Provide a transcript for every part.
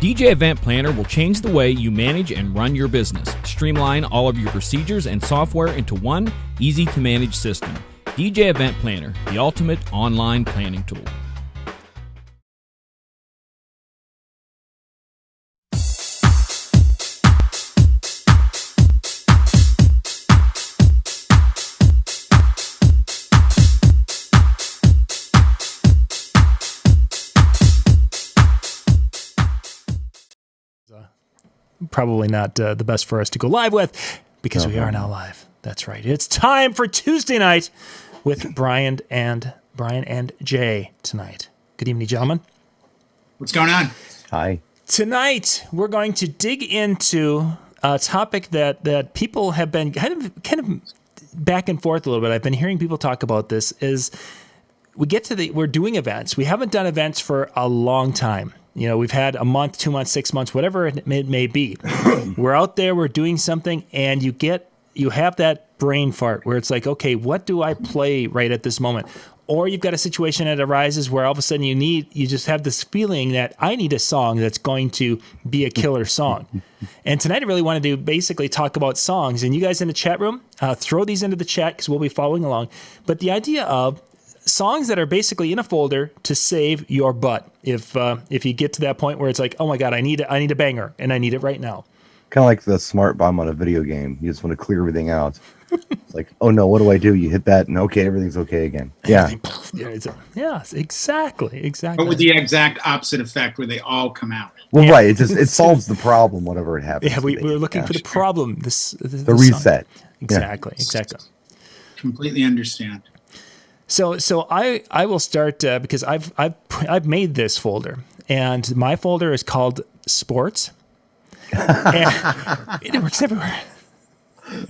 DJ Event Planner will change the way you manage and run your business. Streamline all of your procedures and software into one easy-to-manage system. DJ Event Planner, the ultimate online planning tool. Probably not the best for us to go live with because we are now live. That's right. It's time for Tuesday night with Brian and Jay tonight. Good evening, gentlemen. What's going on? Hi. Tonight we're going to dig into a topic that people have been kind of back and forth a little bit. I've been hearing people talk about this. Is we're doing events. We haven't done events for a long time. You know, we've had a month, 2 months, 6 months, whatever it may be. We're out there, we're doing something, and you have that brain fart where it's like, okay, what do I play right at this moment? Or you've got a situation that arises where all of a sudden you just have this feeling that I need a song that's going to be a killer song. And tonight I really wanted to basically talk about songs. And you guys in the chat room, throw these into the chat because we'll be following along. But the idea of songs that are basically in a folder to save your butt. If you get to that point where it's like, oh my God, I need a banger and I need it right now. Kind of like the smart bomb on a video game. You just want to clear everything out. It's like, oh no, what do I do? You hit that and okay, everything's okay again. Yeah. Yeah, exactly. But with the exact opposite effect where they all come out. Well, right. It solves the problem, whatever it happens. Yeah, we're looking for the problem. The reset. Song. Exactly. Completely understand. So I will start because I've made this folder, and my folder is called Sports, and it works everywhere. I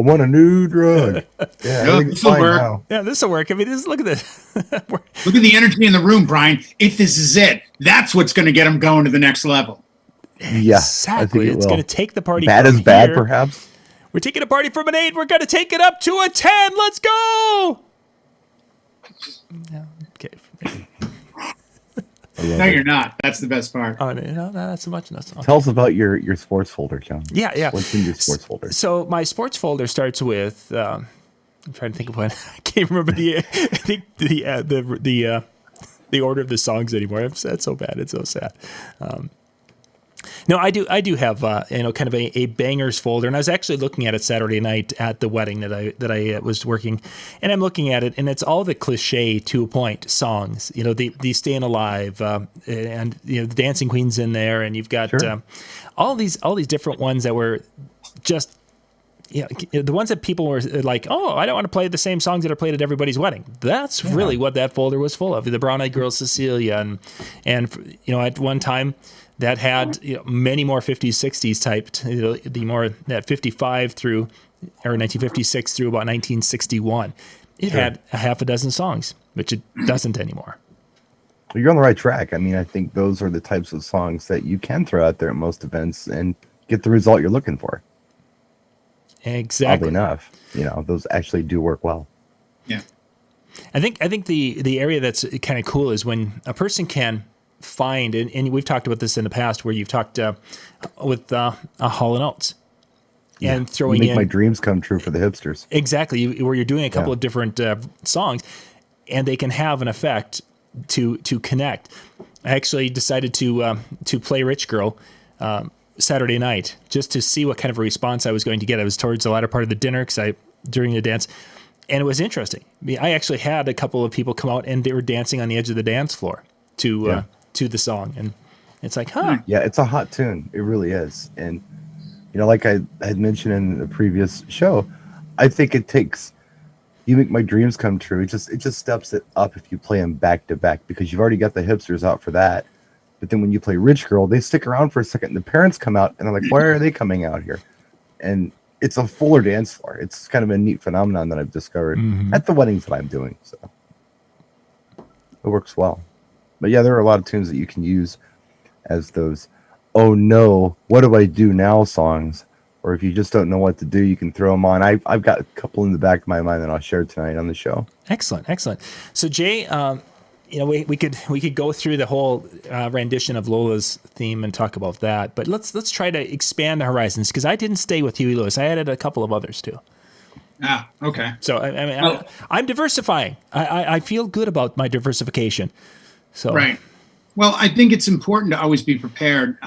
want a new drug. Yeah, this will work. Now. Yeah, this will work. I mean, look at this. Look at the energy in the room, Brian. If this is it, that's what's going to get them going to the next level. Yeah, exactly. It's going to take the party. Bad as bad, perhaps. We're taking a party from an 8. We're going to take it up to a 10. Let's go. Yeah, okay. No, you're not. That's the best part. Oh, no, not so much. Tell us about your sports folder, John. Yeah. What's in your sports folder? So my sports folder starts with. I'm trying to think of what. I can't remember the order of the songs anymore. That's so bad. It's so sad. No, I do have kind of a bangers folder, and I was actually looking at it Saturday night at the wedding that I was working, and I'm looking at it, and it's all the cliche 2-point songs, the Staying Alive, and the Dancing Queen's in there, and you've got all these different ones that were just. The ones that people were like, oh, I don't want to play the same songs that are played at everybody's wedding. That's really what that folder was full of. The Brown Eyed Girl, Cecilia, and at one time that had many more 50s, 60s typed, the more that 55 through, or 1956 through about 1961. It had a half a dozen songs, which it doesn't anymore. Well, you're on the right track. I mean, I think those are the types of songs that you can throw out there at most events and get the result you're looking for. Exactly. Oddly enough, those actually do work well. Yeah. I think the area that's kind of cool is when a person can find, and we've talked about this in the past where you've talked with Halen Oates and throwing in my dreams come true for the hipsters. Exactly. Where you're doing a couple of different songs and they can have an effect to connect. I actually decided to play Rich Girl Saturday night just to see what kind of a response I was going to get. I was towards the latter part of the dinner during the dance, and it was interesting. I actually had a couple of people come out and they were dancing on the edge of the dance floor to the song, and it's like, yeah, it's a hot tune. It really is. And like I had mentioned in the previous show, I think it takes You Make My Dreams Come True. It just steps it up if you play them back to back, because you've already got the hipsters out for that. But then when you play Rich Girl, they stick around for a second. And the parents come out and they're like, why are they coming out here? And it's a fuller dance floor. It's kind of a neat phenomenon that I've discovered at the weddings that I'm doing. So it works well. But yeah, there are a lot of tunes that you can use as those, oh no, what do I do now songs? Or if you just don't know what to do, you can throw them on. I've got a couple in the back of my mind that I'll share tonight on the show. Excellent. So Jay, we could go through the whole rendition of Lola's theme and talk about that, but let's try to expand the horizons, because I didn't stay with Huey Lewis. I added a couple of others too. Ah, okay. So I'm diversifying. I feel good about my diversification. So Right. Well, I think it's important to always be prepared.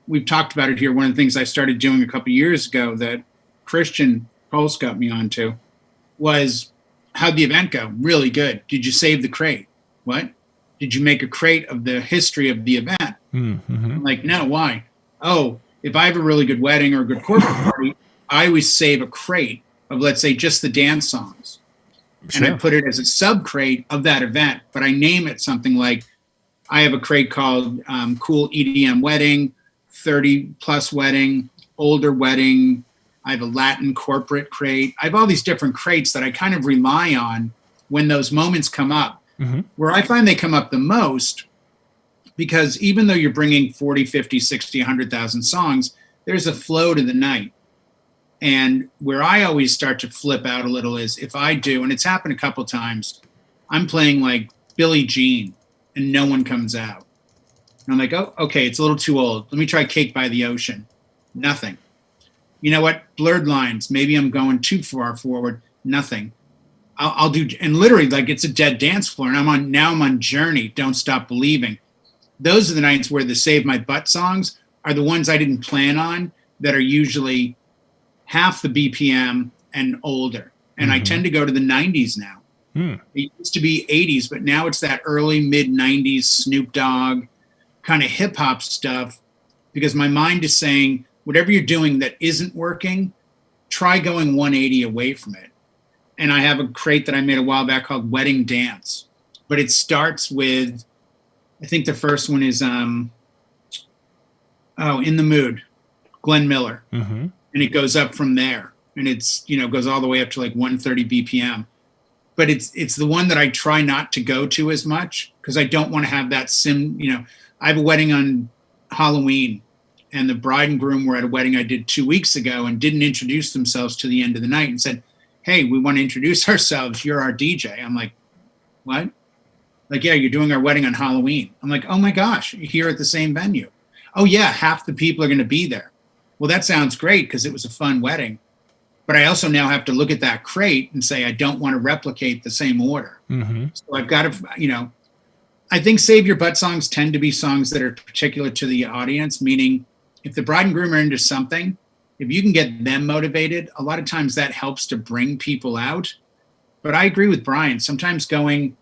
We've talked about it here. One of the things I started doing a couple of years ago that Christian Pulse got me onto was, how'd the event go? Really good. Did you save the crate? What? Did you make a crate of the history of the event? I'm like, no, why? Oh, if I have a really good wedding or a good corporate party, I always save a crate of, let's say, just the dance songs. Sure. And I put it as a sub crate of that event, but I name it something like, I have a crate called Cool EDM Wedding, 30 plus wedding, older wedding. I have a Latin corporate crate. I have all these different crates that I kind of rely on when those moments come up. Where I find they come up the most, because even though you're bringing 40, 50, 60, 100,000 songs, there's a flow to the night. And where I always start to flip out a little is if I do, and it's happened a couple times, I'm playing like Billie Jean and no one comes out. And I'm like, oh, okay, it's a little too old. Let me try Cake by the Ocean. Nothing. You know what? Blurred Lines. Maybe I'm going too far forward. Nothing. I'll do, and literally, like, it's a dead dance floor, and I'm on Journey, Don't Stop Believing. Those are the nights where the Save My Butt songs are the ones I didn't plan on, that are usually half the BPM and older. And I tend to go to the 90s now. It used to be 80s, but now it's that early mid 90s Snoop Dogg kind of hip hop stuff, because my mind is saying, whatever you're doing that isn't working, try going 180 away from it. And I have a crate that I made a while back called Wedding Dance, but it starts with, I think the first one is In the Mood, Glenn Miller. And it goes up from there, and it's, goes all the way up to like 130 BPM. But it's the one that I try not to go to as much, because I don't want to have that I have a wedding on Halloween, and the bride and groom were at a wedding I did 2 weeks ago and didn't introduce themselves to the end of the night and said, hey, we want to introduce ourselves. You're our DJ. I'm like, what? Like, yeah, you're doing our wedding on Halloween. I'm like, oh my gosh, you're here at the same venue. Oh yeah, half the people are going to be there. Well, that sounds great because it was a fun wedding. But I also now have to look at that crate and say, I don't want to replicate the same order. So I've got to, I think Save Your Butt songs tend to be songs that are particular to the audience, meaning if the bride and groom are into something, if you can get them motivated, a lot of times that helps to bring people out. But I agree with Brian. Sometimes going,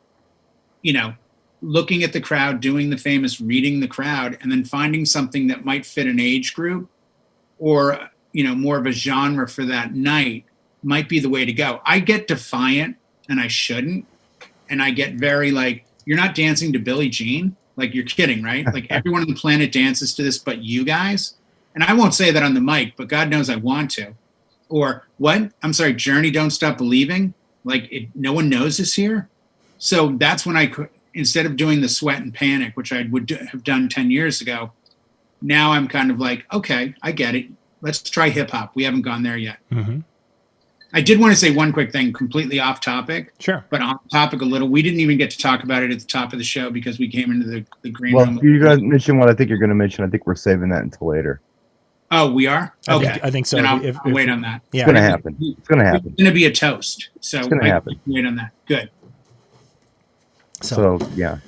looking at the crowd, doing the famous reading the crowd, and then finding something that might fit an age group or, more of a genre for that night might be the way to go. I get defiant, and I shouldn't. And I get very like, you're not dancing to Billie Jean? Like, you're kidding, right? Like, everyone on the planet dances to this but you guys? And I won't say that on the mic, but God knows I want to. Or what? I'm sorry, Journey, Don't Stop Believing? Like, no one knows this here? So that's when I could, instead of doing the Sweat and Panic, which I would have done 10 years ago, now I'm kind of like, okay, I get it. Let's try hip hop. We haven't gone there yet. I did want to say one quick thing, completely off topic. Sure. But on topic a little. We didn't even get to talk about it at the top of the show because we came into the green room. Well, you guys mention what I think you're going to mention. I think we're saving that until later. Oh, we are? Okay. I think so. Then I'll wait on that. Yeah. It's going to happen. It's going to happen. It's going to be a toast. So it's going to happen. Wait on that. Good. So yeah,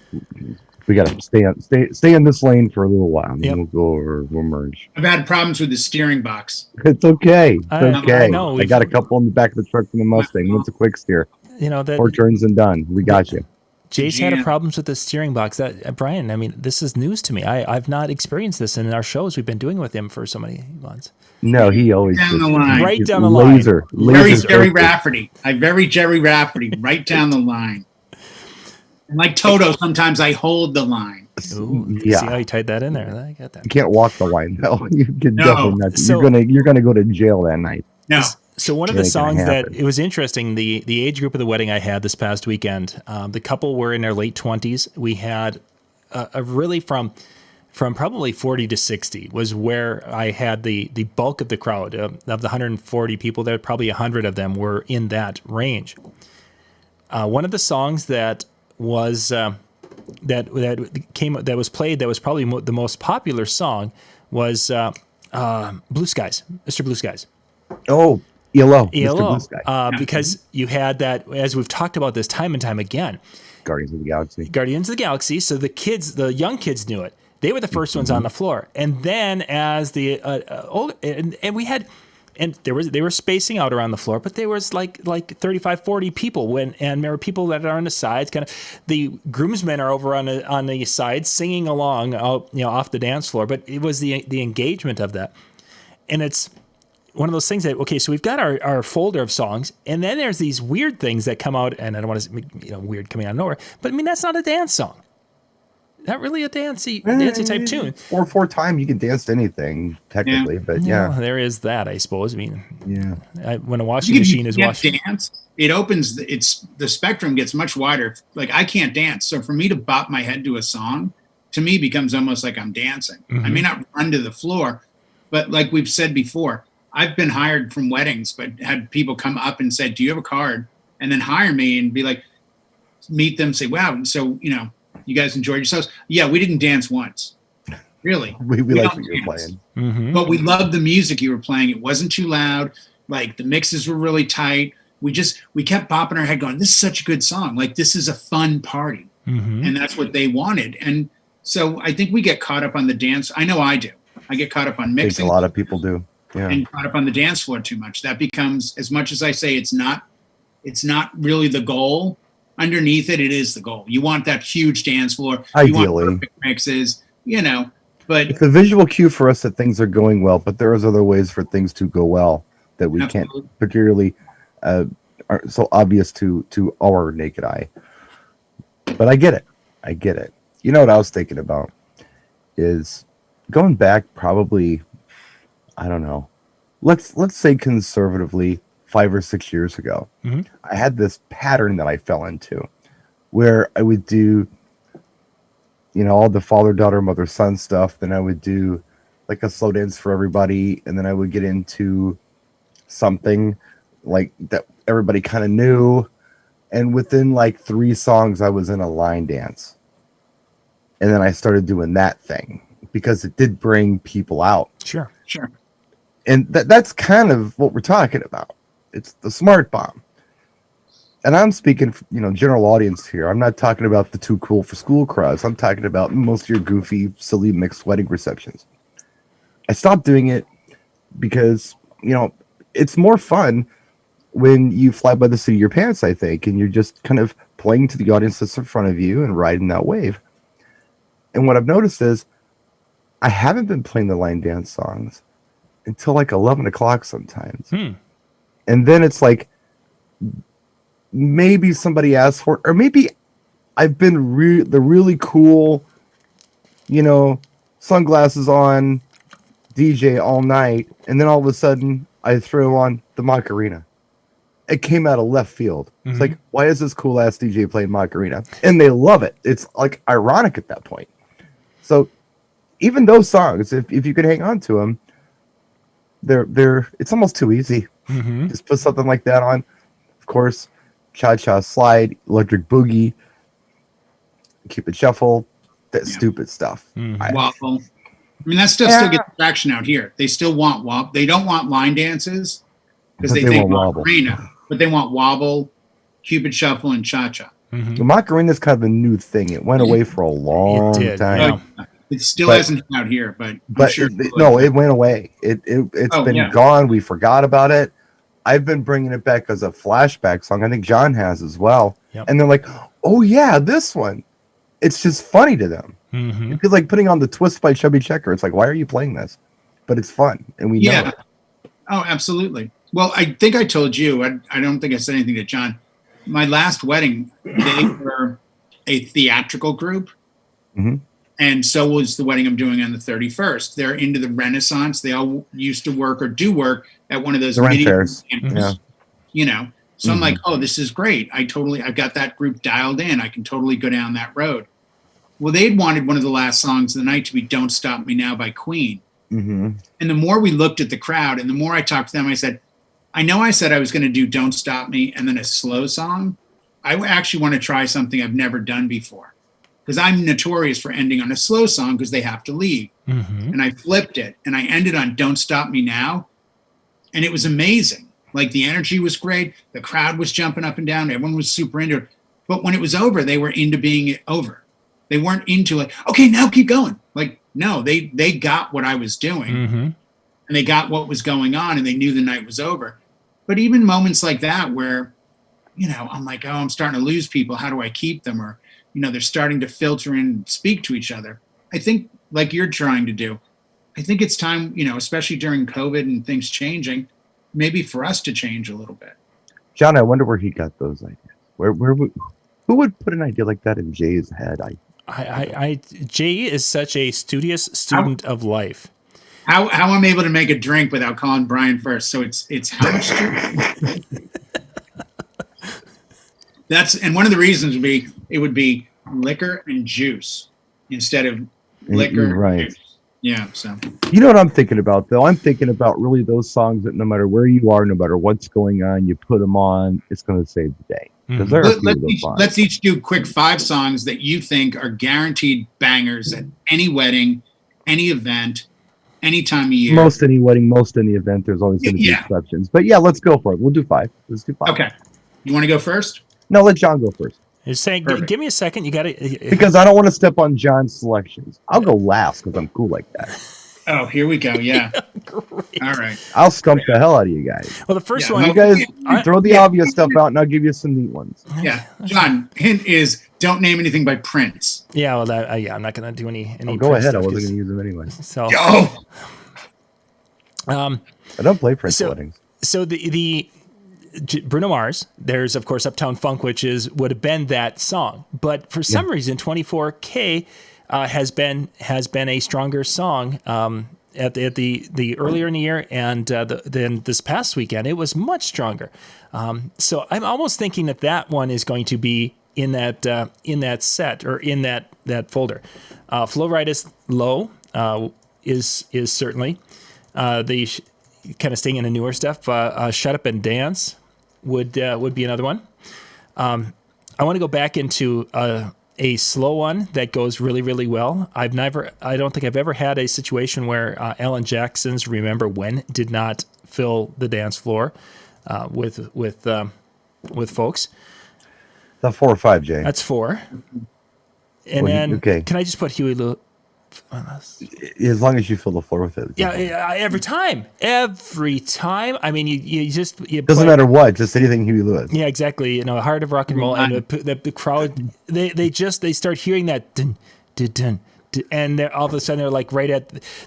we got to stay in this lane for a little while. And we'll go or we'll merge. I've had problems with the steering box. It's okay. It's okay. I know. I got a couple in the back of the truck from the Mustang. What's a quick steer? That 4 turns and done. We got you. Jace had problems with the steering box. Brian, I mean, this is news to me. I've not experienced this in our shows we've been doing with him for so many months. No, he always down the line. Right down the line. Very Jerry Rafferty. Very Jerry Rafferty. Right down the line. And like Toto, sometimes I hold the line. Ooh, see how you tied that in there? I got that. You can't walk the line though. You can definitely not. You're gonna go to jail that night. No. So one of the songs that it was interesting, the age group of the wedding I had this past weekend, the couple were in their late 20s. We had a really from probably 40 to 60 was where I had the bulk of the crowd. Of the 140 people there, probably 100 of them were in that range. One of the songs that was that was played that was probably the most popular song was Blue Skies, Mr. Blue Skies. Oh, ELO, Mr. ELO, Blue Sky. because you had that, as we've talked about this time and time again, Guardians of the Galaxy. Guardians of the Galaxy. So the young kids knew it. They were the first ones on the floor. And then as the old, and we had, and they were spacing out around the floor, but there was like 35, 40 people and there were people that are on the sides, kind of the groomsmen are over on the sides singing along, off the dance floor. But it was the engagement of that. And it's one of those things that, okay, so we've got our folder of songs, and then there's these weird things that come out, and I don't want to, weird coming out of nowhere, but I mean, that's not a dance song. Not really a dancey type tune. Or for time, you can dance to anything, technically, but yeah. Well, there is that, I suppose. I mean, yeah. When a washing machine is washing. Dance, it opens, the spectrum gets much wider. Like, I can't dance, so for me to bop my head to a song, to me becomes almost like I'm dancing. I may not run to the floor, but like we've said before, I've been hired from weddings, but had people come up and said, do you have a card? And then hire me and be like, meet them, say, wow, so, you guys enjoyed yourselves? Yeah, we didn't dance once. Really. We like what you're playing. Mm-hmm. But we loved the music you were playing. It wasn't too loud. Like, the mixes were really tight. We kept bopping our head going, this is such a good song. Like, this is a fun party. Mm-hmm. And that's what they wanted. And so I think we get caught up on the dance. I know I do. I get caught up on mixing. I think a lot of people do. Yeah. And caught up on the dance floor too much. That becomes, as much as I say it's not really the goal. Underneath it is the goal. You want that huge dance floor. Ideally. You want perfect mixes, but it's a visual cue for us that things are going well, but there is other ways for things to go well that we can't particularly are so obvious to our naked eye. But I get it. You know what I was thinking about is going back probably, I don't know, let's say conservatively 5 or 6 years ago. I had this pattern that I fell into where I would do, all the father, daughter, mother, son stuff. Then I would do like a slow dance for everybody. And then I would get into something like that everybody kind of knew. And within like 3 songs, I was in a line dance. And then I started doing that thing because it did bring people out. Sure. And that's kind of what we're talking about. It's the smart bomb. And I'm speaking, general audience here. I'm not talking about the too cool for school crowds. I'm talking about most of your goofy, silly mixed wedding receptions. I stopped doing it because, it's more fun when you fly by the seat of your pants, I think, and you're just kind of playing to the audience that's in front of you and riding that wave. And what I've noticed is I haven't been playing the line dance songs until like 11 o'clock sometimes. And then it's like maybe somebody asked for it, or maybe I've been the really cool, sunglasses on DJ all night. And then all of a sudden I throw on the Macarena. It came out of left field. It's like, why is this cool ass DJ playing Macarena? And they love it. It's like ironic at that point. So even those songs, if you could hang on to them, it's almost too easy. Just put something like that on. Of course, Cha-Cha Slide, Electric Boogie, Cupid Shuffle, that stupid stuff. Waffle. I mean, that stuff still gets traction out here. They still want wobble. They don't want line dances because they think Macarena, but they want wobble, Cupid Shuffle, and Cha-Cha. The Macarena is kind of a new thing. It went away for a long time. Yeah. It still hasn't out here, but sure it went away. It's been gone. We forgot about it. I've been bringing it back as a flashback song. I think John has as well. Yep. And they're like, oh yeah, this one. It's just funny to them. It's like putting on the Twist by Chubby Checker. It's like, why are you playing this? But it's fun, and we know it. Oh, absolutely. Well, I think I told you, I don't think I said anything to John. My last wedding, they were a theatrical group. And so was the wedding I'm doing on the 31st. They're into the Renaissance. They all used to work or do work at one of those medieval campus, So I'm like, oh, this is great. I've got that group dialed in. I can totally go down that road. Well, they'd wanted one of the last songs of the night to be Don't Stop Me Now by Queen. And the more we looked at the crowd and the more I talked to them, I said, I know I said I was going to do Don't Stop Me and then a slow song. I actually want to try something I've never done before. because I'm notorious for ending on a slow song because they have to leave. And I flipped it and I ended on Don't Stop Me Now. And it was amazing. Like the energy was great. The crowd was jumping up and down. Everyone was super into it. But when it was over, they were into being over. They weren't into like, okay, now keep going. Like, no, they got what I was doing and they got what was going on and they knew the night was over. But even moments like that where, you know, I'm like, oh, I'm starting to lose people. How do I keep them? Or, you know, they're starting to filter and speak to each other. I think like you're trying to do, I think it's time, you know, especially during COVID and things changing, maybe for us to change a little bit. John, I wonder where he got those ideas. Who would put an idea like that in Jay's head? Jay is such a studious student of life. How I'm able to make a drink without calling Brian first. So it's how much That's, and one of the reasons would be liquor and juice instead of liquor. You're right. And juice. Yeah. So you know what I'm thinking about though? I'm thinking about really those songs that no matter where you are, no matter what's going on, you put them on, it's going to save the day. Because there are a few of those songs. Let's each do quick 5 songs that you think are guaranteed bangers at any wedding, any event, any time of year. Most any wedding, most any event. There's always going to be exceptions. But yeah, let's go for it. We'll do 5. Let's do 5. Okay. You want to go first? No, let John go first. You're saying, give me a second. You got to. Because I don't want to step on John's selections. I'll go last because I'm cool like that. Oh, here we go. Yeah. Great. All right. I'll stump the hell out of you guys. Well, the first one. You guys throw the obvious stuff out and I'll give you some neat ones. Yeah. John, hint is don't name anything by Prince. Yeah, well, I'm not going to do any. Go ahead. I wasn't going to use them anyway. So. Yo! I don't play Prince weddings. So the Bruno Mars, there's of course Uptown Funk, which would have been that song, but for some reason 24K has been a stronger song at the earlier in the year, and then this past weekend it was much stronger. So I'm almost thinking that one is going to be in that set or in that folder. Flow Ride is Low is certainly the kind of staying in the newer stuff. Shut Up and Dance would be another one. I want to go back into a slow one that goes really, really well. I don't think I've ever had a situation where Alan Jackson's Remember When did not fill the dance floor with folks. That's 4 or 5, Jay. That's 4. And then can I just put Huey Lewis? As long as you fill the floor with it. Yeah, every time. I mean, you doesn't matter what, just anything Huey Lewis. Yeah, exactly. You know, Heart of Rock and Roll, and the crowd, they start hearing that dun, dun, dun, dun, and all of a sudden they're like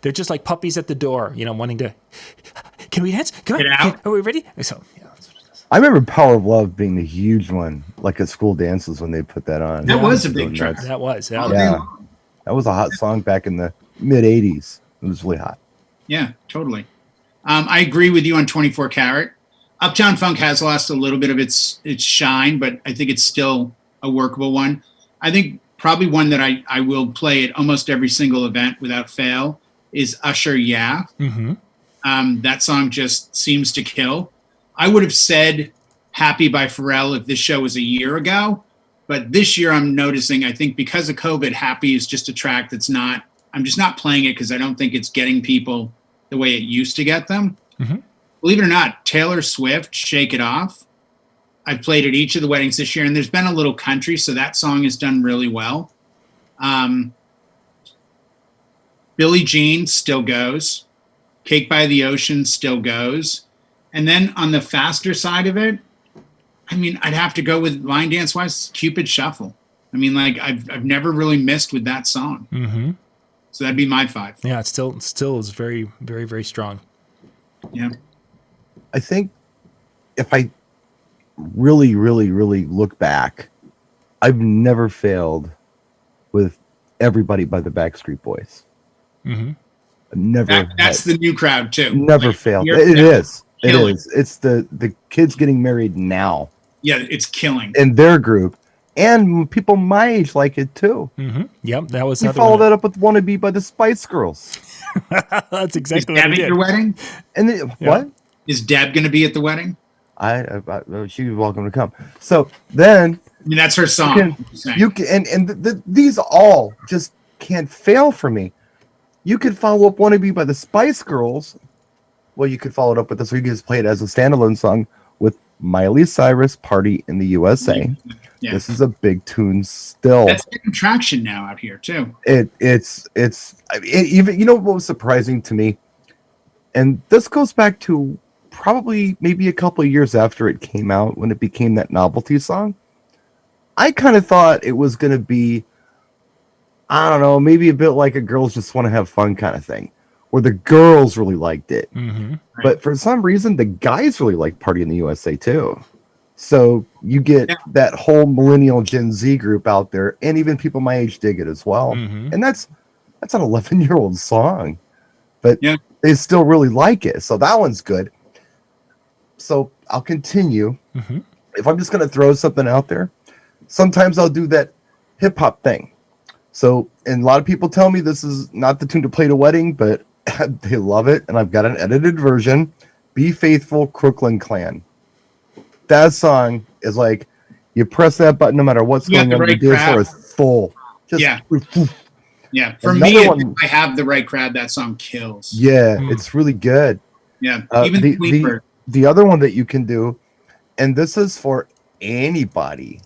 they're just like puppies at the door, you know, wanting to. Can we dance? Come on, are we ready? So yeah. I remember Power of Love being a huge one, like at school dances when they put that on. That was a big track. That was, yeah. That was a hot song back in the mid 80s. It was really hot. Yeah, totally. I agree with you on 24 Karat. Uptown Funk has lost a little bit of its shine, but I think it's still a workable one. I think probably one that I will play at almost every single event without fail is Usher, Yeah. Mm-hmm. That song just seems to kill. I would have said Happy by Pharrell if this show was a year ago. But this year I'm noticing, I think because of COVID, Happy is just a track I'm just not playing it because I don't think it's getting people the way it used to get them. Mm-hmm. Believe it or not, Taylor Swift, Shake It Off. I've played at each of the weddings this year, and there's been a little country, so that song has done really well. Billie Jean still goes. Cake by the Ocean still goes. And then on the faster side of it, I mean, I'd have to go with line dance wise, Cupid Shuffle. I mean, like I've never really missed with that song. Mm-hmm. So that'd be my 5. Yeah, it still is very, very, very strong. Yeah. I think if I really, really, really look back, I've never failed with Everybody by the Backstreet Boys. Mm-hmm. That's the new crowd too. Never failed. It is. It is. It's the kids getting married now. Yeah, it's killing. In their group. And people my age like it too. Mm-hmm. Yep, that was. We followed that up with "Wannabe" by the Spice Girls. That's exactly what I did. At your wedding? And what? Is Deb going to be at the wedding? She was welcome to come. So then mean, that's her song. You can, these all just can't fail for me. You could follow up "Wanna Be" by the Spice Girls. Well, you could follow it up with this, or you could just play it as a standalone song with Miley Cyrus, "Party in the USA." Yeah. This is a big tune still. That's getting traction now out here too. It's even, you know what was surprising to me, and this goes back to probably maybe a couple of years after it came out when it became that novelty song. I kind of thought it was going to be, I don't know, maybe a bit like a girls just want to have fun kind of thing, where the girls really liked it. Mm-hmm. But for some reason, the guys really like "Party in the USA" too. So you get that whole millennial Gen Z group out there, and even people my age dig it as well. Mm-hmm. And that's an 11-year-old song, but they still really like it. So that one's good. So I'll continue. Mm-hmm. If I'm just going to throw something out there, sometimes I'll do that hip hop thing. So, and a lot of people tell me this is not the tune to play at a wedding, but they love it. And I've got an edited version. "Be Faithful," Crooklyn Clan. That song is like, you press that button no matter what's going on. The dance floor is full. Just yeah. For me, if I have the right crowd, that song kills. Yeah, it's really good. Yeah, even the other one that you can do, and this is for anybody.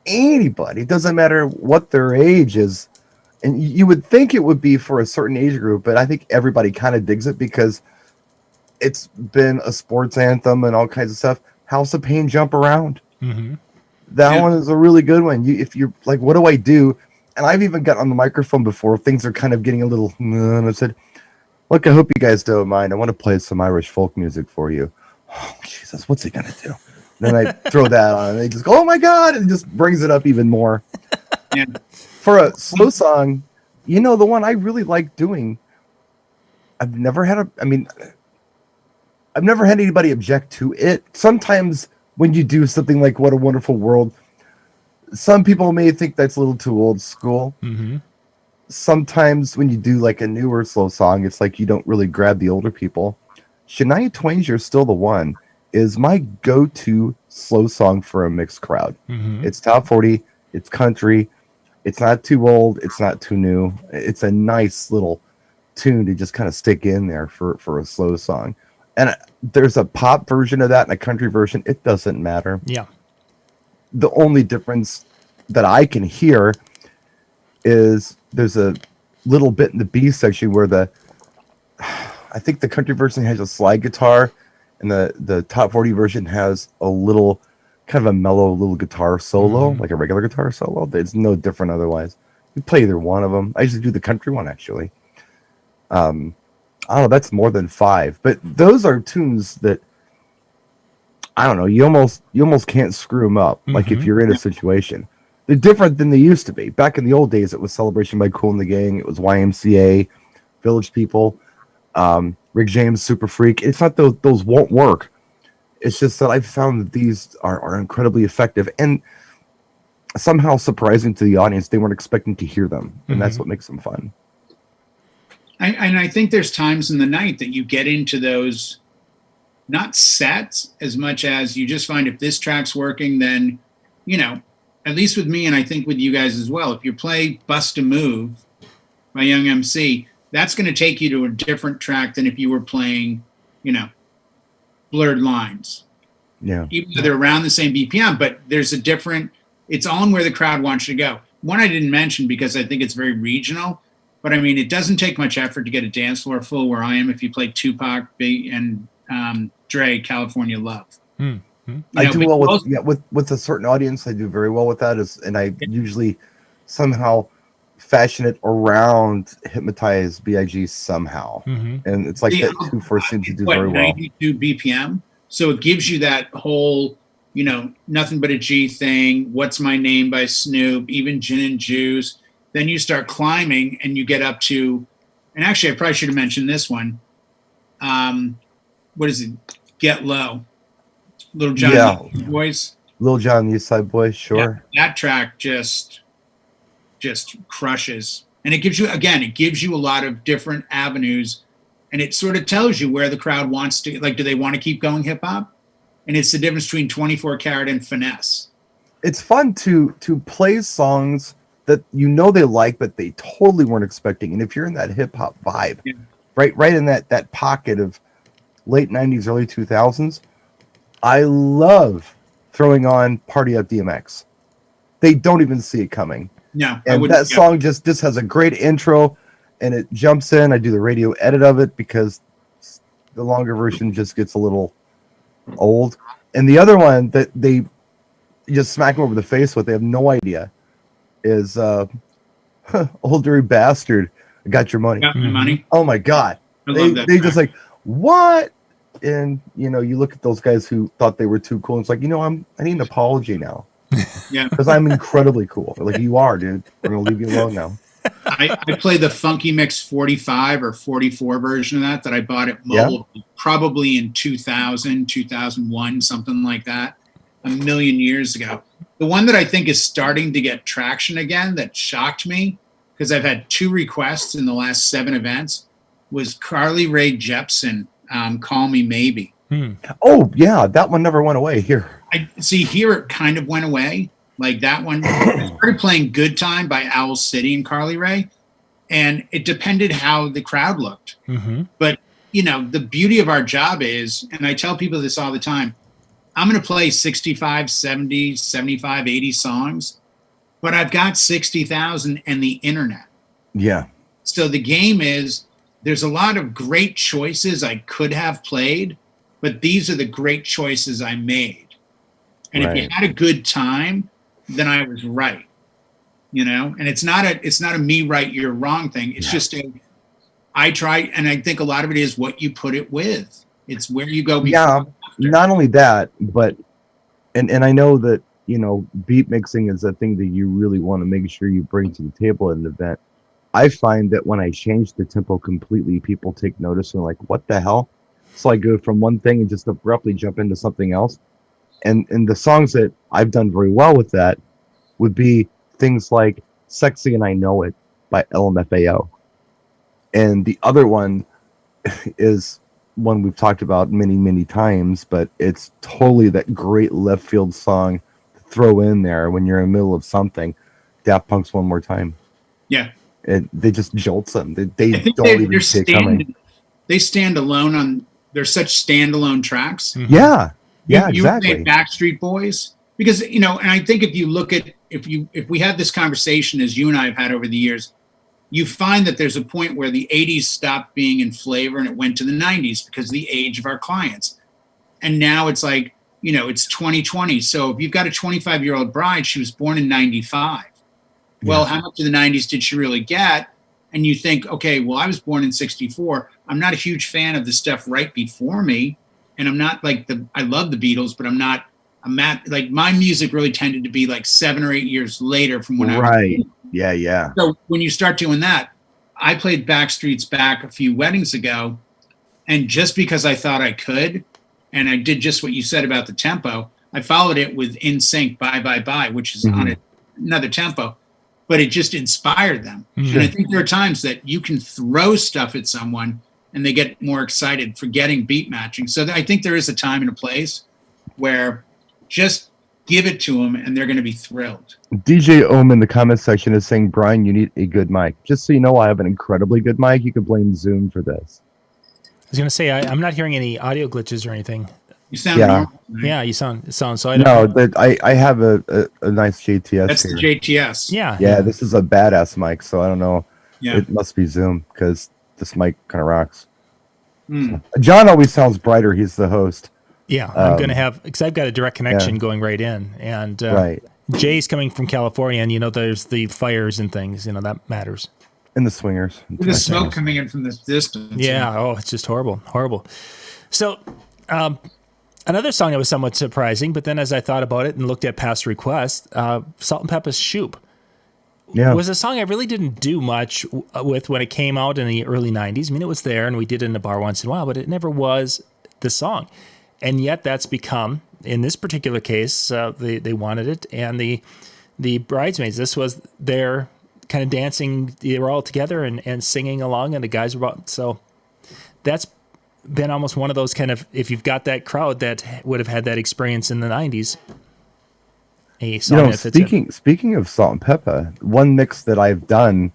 It doesn't matter what their age is. And you would think it would be for a certain age group, but I think everybody kind of digs it because it's been a sports anthem and all kinds of stuff. "House of Pain," "Jump Around." Mm-hmm. That one is a really good one. If you're like, what do I do? And I've even got on the microphone before. Things are kind of getting a little, and I said, "Look, I hope you guys don't mind. I want to play some Irish folk music for you." Oh, Jesus, what's he going to do? Then I throw that on, and they just go, "Oh, my God," and just brings it up even more. Yeah. For a slow song, the one I really like doing, I've never had anybody object to it. Sometimes when you do something like "What a Wonderful World," some people may think that's a little too old school. Mm-hmm. Sometimes when you do like a newer slow song, it's like you don't really grab the older people. Shania Twain's "You're Still the One" is my go-to slow song for a mixed crowd. Mm-hmm. It's top 40, it's country, it's not too old, it's not too new. It's a nice little tune to just kind of stick in there for a slow song. And there's a pop version of that and a country version. It doesn't matter. Yeah. The only difference that I can hear is there's a little bit in the B section where I think the country version has a slide guitar and the top 40 version has a little kind of a mellow little guitar solo, like a regular guitar solo. It's no different otherwise. You play either one of them. I usually do the country one actually. I don't know, that's more than 5, but those are tunes that I don't know, you almost can't screw them up. Like if you're in a situation, they're different than they used to be. Back in the old days, it was Celebration by Kool and the Gang. It was YMCA, Village People, Rick James, Super Freak. It's not those won't work. It's just that I've found that these are incredibly effective and somehow surprising to the audience. They weren't expecting to hear them, and that's what makes them fun. I think there's times in the night that you get into those, not sets as much as you just find if this track's working, then, at least with me and I think with you guys as well, if you play Bust a Move by Young MC, that's going to take you to a different track than if you were playing, Blurred Lines. Yeah. Even though they're around the same BPM, but there's a different, it's on where the crowd wants you to go. One I didn't mention because I think it's very regional, but I mean, it doesn't take much effort to get a dance floor full where I am if you play Tupac and Dre, California Love. I do well with a certain audience. I do very well with that, and I usually somehow fashion it around Hypnotize B.I.G. somehow, and it's like that too for seems to do very well. 92 BPM, so it gives you that whole, Nothing But a G thing. What's My Name by Snoop, even Gin and Juice. Then you start climbing and you get up to, and actually I probably should have mentioned this one. What is it? Get Low. Little John Boys. Little John, the East Side Boys, sure. Yeah, that track just crushes. And it gives you a lot of different avenues, and it sort of tells you where the crowd wants to, like, do they want to keep going hip hop? And it's the difference between 24 Karat and finesse. it's fun to play songs that they like, but they totally weren't expecting. And if you're in that hip hop vibe, Yeah. right in that pocket of late '90s, early 2000s, I love throwing on Party Up DMX. They don't even see it coming, No, I and wouldn't. that song just has a great intro, and it jumps in. I do the radio edit of it because the longer version just gets a little old. And the other one that they just smack them over the face with, they have no idea, is Old Dirty Bastard, I Got Your Money. Got my money. Oh my God. I They love that. just like, what? And you look at those guys who thought they were too cool. And it's like, I need an apology now. Yeah. Because I'm incredibly cool. Like, you are, dude. We're gonna leave you alone now. I play the Funky Mix 45 or 44 version of that I bought at Mobile probably in 2000, 2001, something like that, a million years ago. The one that I think is starting to get traction again that shocked me, because I've had 2 requests in the last 7 events, was Carly Rae Jepsen, Call Me Maybe. Oh, yeah. That one never went away here. I see here it kind of went away. Like that one, I started playing Good Time by Owl City and Carly Rae, and it depended how the crowd looked. Mm-hmm. But, the beauty of our job is, and I tell people this all the time, I'm going to play 65, 70, 75, 80 songs, but I've got 60,000 and the internet. Yeah. So the game is, there's a lot of great choices I could have played, but these are the great choices I made. And if you had a good time, then I was right, and it's not a me right, you're wrong thing. It's just I try. And I think a lot of it is what you put it with. It's where you go. Yeah. Not only that, but, and I know that, beat mixing is a thing that you really want to make sure you bring to the table at an event. I find that when I change the tempo completely, people take notice and like, what the hell? So I go from one thing and just abruptly jump into something else. And the songs that I've done very well with that would be things like Sexy and I Know It by LMFAO. And the other one is one we've talked about many, many times, but it's totally that great left field song to throw in there when you're in the middle of something. Daft Punk's One More Time. Yeah. They just jolts them. They I think don't even see it coming. They stand alone they're such standalone tracks. Mm-hmm. Yeah. Yeah, you exactly. Were Backstreet Boys, because and I think if you look at if we had this conversation as you and I have had over the years, you find that there's a point where the 80s stopped being in flavor and it went to the 90s because of the age of our clients, and now it's like it's 2020. So if you've got a 25-year-old bride, she was born in 95. Well, how much of the 90s did she really get? And you think, okay, well, I was born in 64. I'm not a huge fan of the stuff right before me. And I'm not like I love the Beatles, but I'm not like my music really tended to be like 7 or 8 years later from when I was. Right. Yeah. So when you start doing that, I played Backstreet's Back a few weddings ago. And just because I thought I could, and I did just what you said about the tempo, I followed it with In Sync, Bye, Bye, Bye, which is on another tempo. But it just inspired them. Mm-hmm. And I think there are times that you can throw stuff at someone and they get more excited for getting beat matching. So I think there is a time and a place where just give it to them and they're going to be thrilled. DJ Ohm in the comment section is saying, Brian, you need a good mic. Just so you know, I have an incredibly good mic. You can blame Zoom for this. I was going to say, I'm not hearing any audio glitches or anything. You sound normal. Right? Yeah, you sound so. But I have a nice JTS. That's here. the JTS. Yeah. This is a badass mic, so I don't know. Yeah. It must be Zoom because this mic kind of rocks. So, John always sounds brighter. He's the host. Yeah, I'm going to have, because I've got a direct connection going right in. And Jay's coming from California, and, there's the fires and things, that matters. And the swingers. The smoke coming in from this distance. Yeah, it's just horrible. So, another song that was somewhat surprising, but then as I thought about it and looked at past requests, Salt and Pepper's Shoop was a song I really didn't do much with when it came out in the early 90s. I mean, it was there, and we did it in the bar once in a while, but it never was the song. And yet that's become, in this particular case, they wanted it, and the bridesmaids, this was their kind of dancing. They were all together and singing along, and the guys were about. So that's been almost one of those kind of, if you've got that crowd that would have had that experience in the 90s. a song that fits in. Speaking of salt and pepper, one mix that I've done,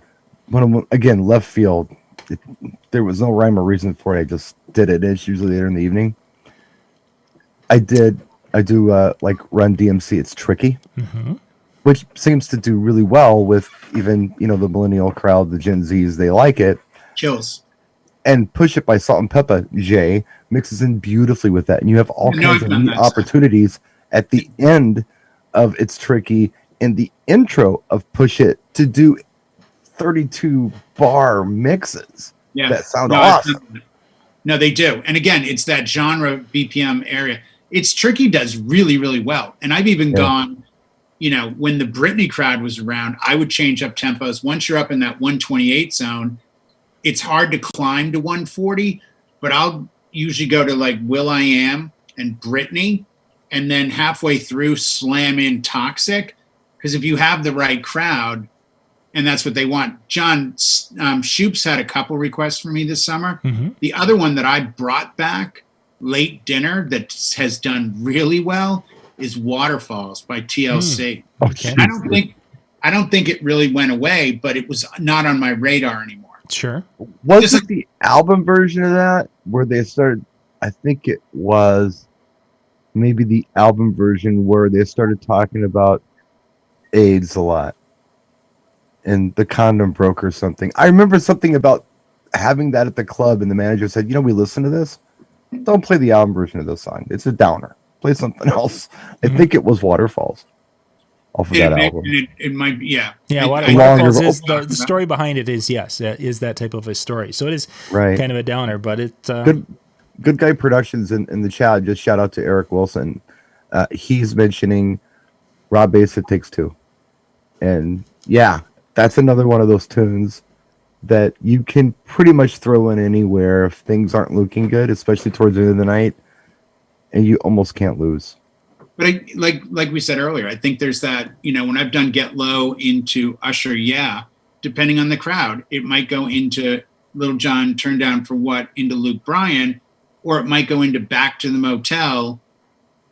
again, left field, there was no rhyme or reason for it. I just did it. It's usually later in the evening. I do like Run DMC. It's Tricky, which seems to do really well with even, the millennial crowd, the Gen Zs, they like it. Kills. And Push It by Salt and Pepper, Jay, mixes in beautifully with that. And you have all kinds of neat opportunities at the end of It's Tricky in the intro of Push It to do 32 bar mixes. Yeah. That sound awesome. No, they do. And again, it's that genre BPM area. It's Tricky does really, really well. And I've even gone, when the Britney crowd was around, I would change up tempos. Once you're up in that 128 zone, it's hard to climb to 140, but I'll usually go to like Will I Am and Britney, and then halfway through slam in Toxic, because if you have the right crowd, and that's what they want. John Shoops had a couple requests for me this summer. The other one that I brought back, Late Dinner, that has done really well is Waterfalls by TLC. Okay. I don't think it really went away, but it was not on my radar anymore. Sure. Was it the album version of that where they started? I think it was maybe the album version where they started talking about AIDS a lot and the condom broke or something. I remember something about having that at the club, and the manager said, we listen to this. Don't play the album version of this song. It's a downer. Play something else. I think it was Waterfalls off of that album. It might be, yeah. Yeah, Waterfalls is the story behind it is that type of a story. So it is kind of a downer, but it's Good Guy Productions in the chat. Just shout out to Eric Wilson. He's mentioning Rob Bass, It Takes Two, and that's another one of those tunes that you can pretty much throw in anywhere if things aren't looking good, especially towards the end of the night, and you almost can't lose. But like we said earlier, I think there's that, when I've done Get Low into Usher, depending on the crowd, it might go into Little John, Turn Down for What, into Luke Bryan, or it might go into Back to the Motel,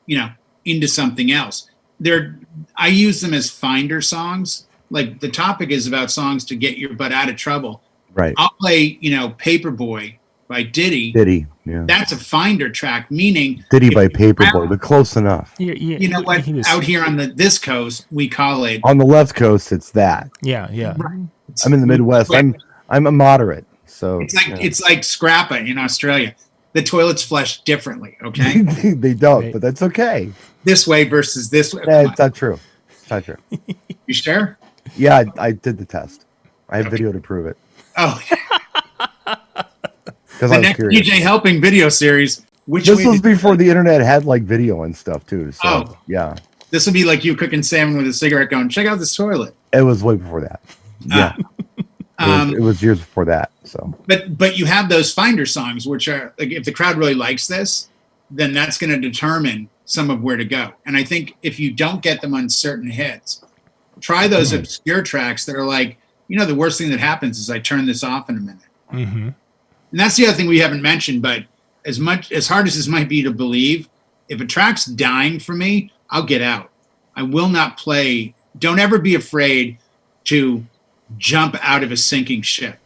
into something else. I use them as finder songs. Like the topic is about songs to get your butt out of trouble. Right. I'll play, Paperboy by Diddy. Diddy, yeah. That's a finder track, meaning Diddy by Paperboy, but close enough. You know what? Out here on this coast, we call it. On the left coast, it's that. Yeah. Right. I'm in the Midwest. I'm a moderate, so it's like Scrappa in Australia. The toilets flush differently. Okay. They don't, but that's okay. This way versus this way. It's not true. It's not true. You sure? Yeah, I did the test. I have video to prove it. Oh. Because the next DJ Helping video series. This was before the internet had like video and stuff too. So yeah. This would be like you cooking salmon with a cigarette going, check out this toilet. It was way before that. Yeah. It was years before that. So But you have those finder songs, which are like, if the crowd really likes this, then that's going to determine some of where to go. And I think if you don't get them on certain hits, try those obscure tracks that are like, the worst thing that happens is I turn this off in a minute. Mm-hmm. And that's the other thing we haven't mentioned, but as hard as this might be to believe, if a track's dying for me, I'll get out. I will not play. Don't ever be afraid to jump out of a sinking ship.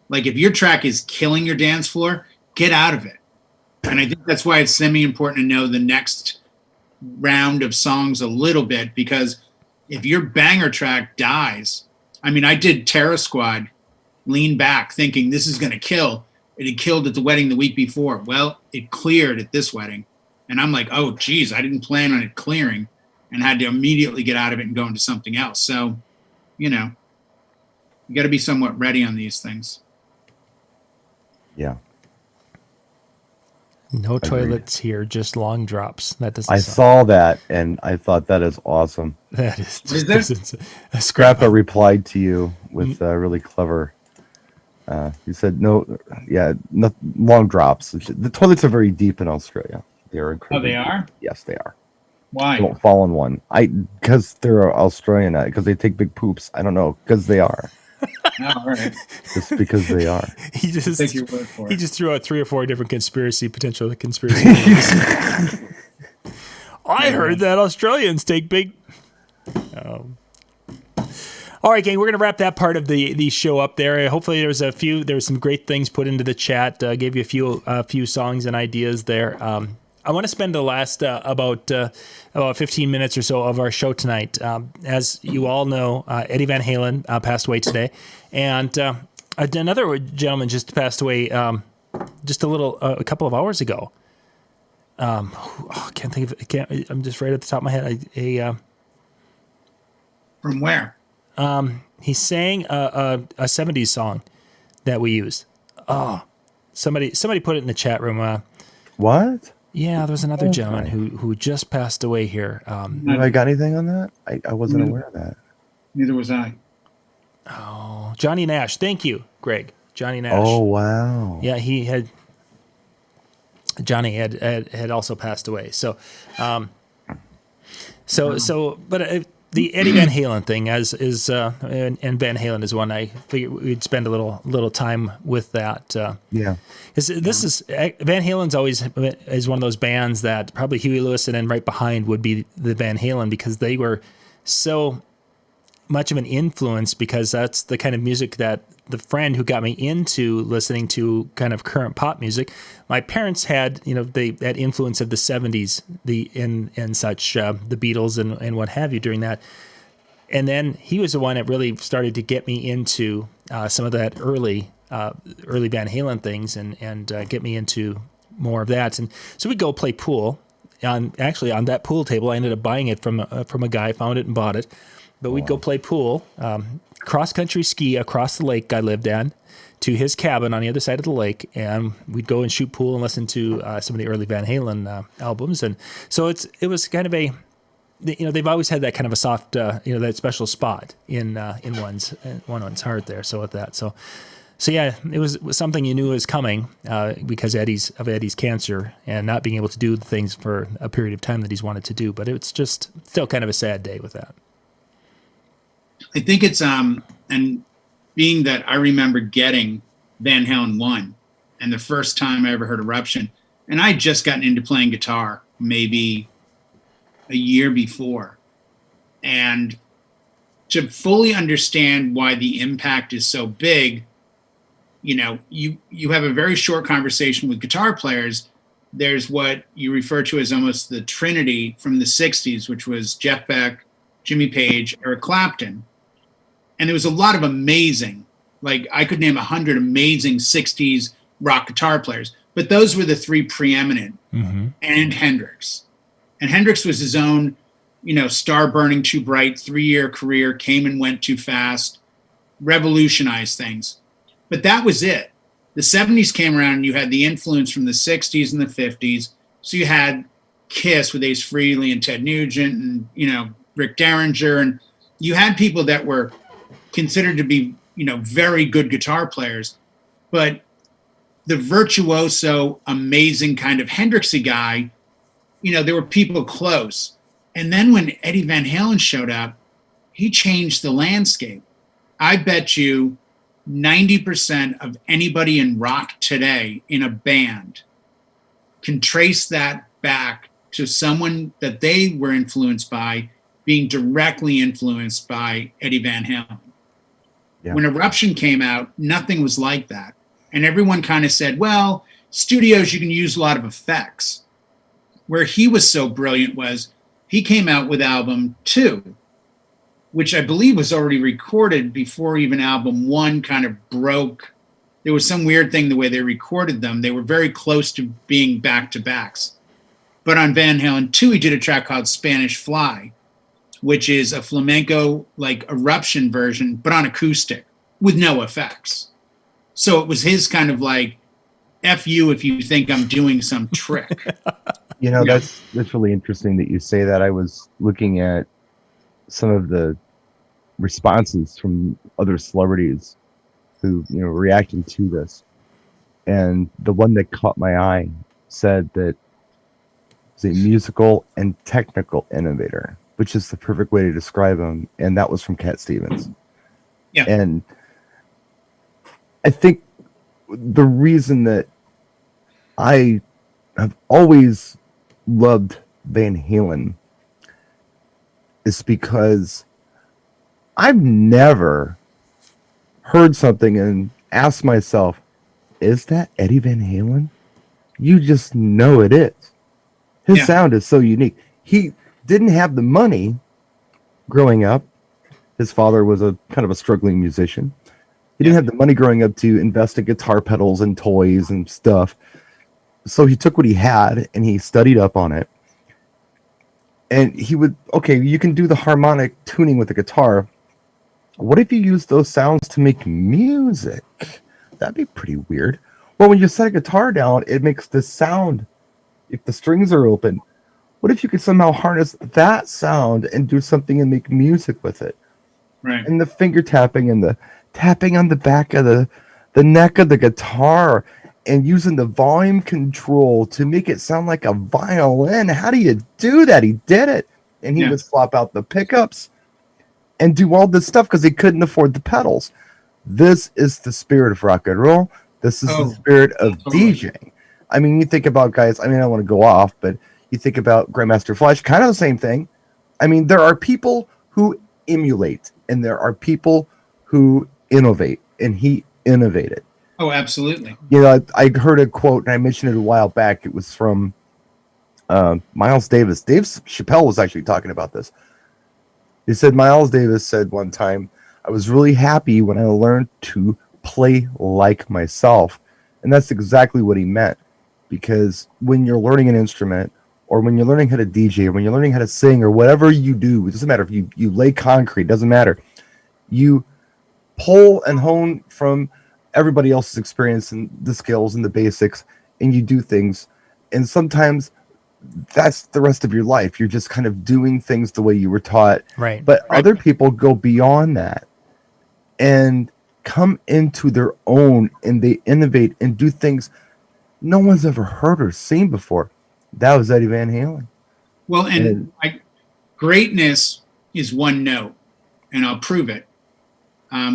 Like if your track is killing your dance floor, get out of it. And I think that's why it's semi-important to know the next round of songs a little bit, because if your banger track dies, I did Terror Squad, Lean Back, thinking this is going to kill. It had killed at the wedding the week before. Well, it cleared at this wedding. And I'm like, oh, geez, I didn't plan on it clearing, and had to immediately get out of it and go into something else. So, you got to be somewhat ready on these things. Yeah. No toilets here, just long drops. That doesn't. I saw that, and I thought that is awesome. That is. What is this? Scrappa replied to you with really clever. He said, "No, long drops. The toilets are very deep in Australia. They are incredible. Oh, they are? Yes, they are. Why? Don't fall in one. Because they're Australian. Because they take big poops. I don't know. Because they are. Oh, all right. Just because they are. He just Take your word for it. He just threw out 3 or 4 different potential conspiracy theories. I heard that Australians take big. All right, gang, we're going to wrap that part of the show up there. Hopefully there's some great things put into the chat. Gave you a few songs and ideas there. I want to spend the last about 15 minutes or so of our show tonight. As you all know, Eddie Van Halen passed away today, and another gentleman just passed away just a couple of hours ago. I can't think of it. I'm just right at the top of my head. From where? He sang a 70s song that we used. Oh, somebody put it in the chat room. What? Yeah, there was another gentleman who just passed away here. Have I got anything on that? I wasn't aware of that. Neither was I. Oh, Johnny Nash. Thank you, Greg. Johnny Nash. Oh, wow. Yeah, Johnny had also passed away. So, but the Eddie Van Halen thing and Van Halen is one I figured we'd spend a little time with that. Yeah. Van Halen's always is one of those bands that probably Huey Lewis and then right behind would be the Van Halen, because they were so much of an influence, because that's the kind of music that the friend who got me into listening to kind of current pop music. My parents had, that influence of the 70s, and such, the Beatles and what have you during that. And then he was the one that really started to get me into some of that early Van Halen things and get me into more of that. And so we'd go play pool. On that pool table, I ended up buying it from a guy, found it and bought it. But we'd go play pool, cross-country ski across the lake I lived in to his cabin on the other side of the lake, and we'd go and shoot pool and listen to some of the early Van Halen albums. And so it was kind of they've always had that kind of a soft, that special spot in one's heart there. So with that, so yeah, it was something you knew was coming because of Eddie's cancer and not being able to do the things for a period of time that he's wanted to do. But it's just still kind of a sad day with that. I think it's and being that I remember getting Van Halen 1 and the first time I ever heard Eruption, and I had just gotten into playing guitar maybe a year before, and to fully understand why the impact is so big, you have a very short conversation with guitar players. There's what you refer to as almost the Trinity from the 60s, which was Jeff Beck, Jimmy Page, Eric Clapton. And there was a lot of amazing, like I could name 100 amazing 60s rock guitar players, but those were the three preeminent, and Hendrix. And Hendrix was his own, star burning too bright, 3-year career, came and went too fast, revolutionized things. But that was it. The 70s came around and you had the influence from the 60s and the 50s. So you had Kiss with Ace Frehley and Ted Nugent and, Rick Derringer. And you had people that were considered to be, very good guitar players, but the virtuoso, amazing kind of Hendrixy guy, there were people close. And then when Eddie Van Halen showed up, he changed the landscape. I bet you 90% of anybody in rock today in a band can trace that back to someone that they were influenced by being directly influenced by Eddie Van Halen. Yeah. When Eruption came out, nothing was like that. And everyone kind of said, well, studios, you can use a lot of effects. Where he was so brilliant was he came out with album 2, which I believe was already recorded before even album 1 kind of broke. There was some weird thing the way they recorded them. They were very close to being back-to-backs. But on Van Halen 2, he did a track called Spanish Fly, which is a flamenco like Eruption version, but on acoustic with no effects. So it was his kind of like, F you if you think I'm doing some trick. That's really interesting that you say that. I was looking at some of the responses from other celebrities who, reacting to this. And the one that caught my eye said that he's a musical and technical innovator, which is the perfect way to describe him. And that was from Cat Stevens. Yeah. And I think the reason that I have always loved Van Halen is because I've never heard something and asked myself, is that Eddie Van Halen? You just know it is. His Yeah. sound is so unique. He didn't have the money growing up. His father was a kind of a struggling musician. He didn't have the money growing up to invest in guitar pedals and toys and stuff. So he took what he had and he studied up on it. And he would, okay, you can do the harmonic tuning with the guitar. What if you use those sounds to make music? That'd be pretty weird. Well, when you set a guitar down, it makes the sound if the strings are open. What if you could somehow harness that sound and do something and make music with it? Right. And the finger tapping and the tapping on the back of the neck of the guitar and using the volume control to make it sound like a violin. How do you do that? He did it. And he would swap out the pickups and do all this stuff because he couldn't afford the pedals. This is the spirit of rock and roll. This is the spirit of DJing. I mean, you think about guys, I mean, I don't want to go off, but you think about Grandmaster Flash, kind of the same thing. I mean, there are people who emulate and there are people who innovate, and he innovated. Oh, absolutely. You know, I heard a quote, and I mentioned it a while back. It was from Miles Davis. Dave Chappelle was actually talking about this. He said, Miles Davis said one time, I was really happy when I learned to play like myself. And that's exactly what he meant. Because when you're learning an instrument, or when you're learning how to DJ, or when you're learning how to sing, or whatever you do, it doesn't matter if you lay concrete, it doesn't matter. You pull and hone from everybody else's experience and the skills and the basics, and you do things. And sometimes that's the rest of your life. You're just kind of doing things the way you were taught. Right. But other people go beyond that and come into their own, and they innovate and do things no one's ever heard or seen before. That was Eddie Van Halen. Well, and greatness is one note, and I'll prove it.